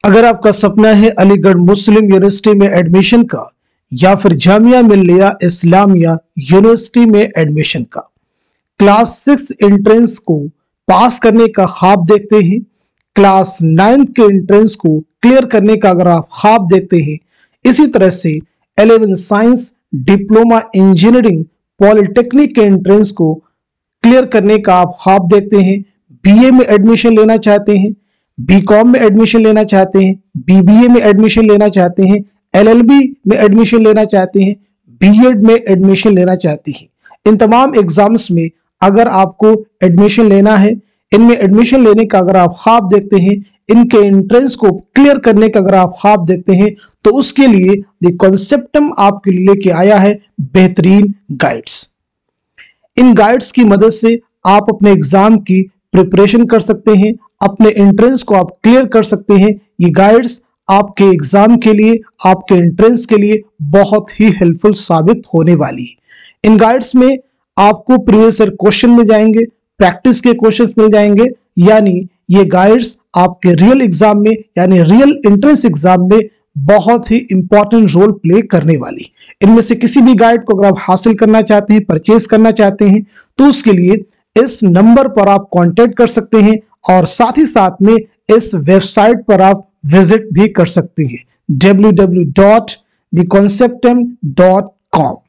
अगर आपका सपना है अलीगढ़ मुस्लिम यूनिवर्सिटी में एडमिशन का या फिर जामिया मिल्लिया इस्लामिया यूनिवर्सिटी में एडमिशन का, क्लास 6 एंट्रेंस को पास करने का ख्वाब देखते हैं, क्लास 9 के एंट्रेंस को क्लियर करने का अगर आप ख्वाब देखते हैं, इसी तरह से 11 साइंस, डिप्लोमा इंजीनियरिंग, पॉलिटेक्निक के एंट्रेंस को क्लियर करने का आप ख्वाब देखते हैं, बीए में एडमिशन लेना चाहते हैं, बीकॉम में एडमिशन लेना चाहते हैं, बीबीए में एडमिशन लेना चाहते हैं, एलएलबी में एडमिशन लेना चाहते हैं, बीएड में एडमिशन लेना चाहते हैं, इन तमाम एग्जाम्स में अगर आपको एडमिशन लेना है, इनमें एडमिशन लेने का अगर आप ख्वाब देखते हैं, इनके एंट्रेंस को क्लियर करने का अगर आप ख्वाब देखते हैं, तो उसके लिए द कॉन्सेप्टम आपके लिए लेके आया है बेहतरीन गाइड्स। इन गाइड्स की मदद से आप अपने एग्जाम की प्रिपरेशन कर सकते हैं, अपने एंट्रेंस को आप क्लियर कर सकते हैं। ये गाइड्स आपके एग्जाम के लिए, आपके एंट्रेंस के लिए बहुत ही हेल्पफुल साबित होने वाली है। इन गाइड्स में आपको प्रीवियस ईयर क्वेश्चन मिल जाएंगे, प्रैक्टिस के क्वेश्चंस मिल जाएंगे, यानी ये गाइड्स आपके रियल एग्जाम में यानी रियल एंट्रेंस एग्जाम में बहुत ही इंपॉर्टेंट रोल प्ले करने वाली। इनमें से किसी भी गाइड को अगर आप हासिल करना चाहते हैं, परचेज करना चाहते हैं, तो उसके लिए इस नंबर पर आप कांटेक्ट कर सकते हैं और साथ ही साथ में इस वेबसाइट पर आप विजिट भी कर सकते हैं www.theconceptum.com।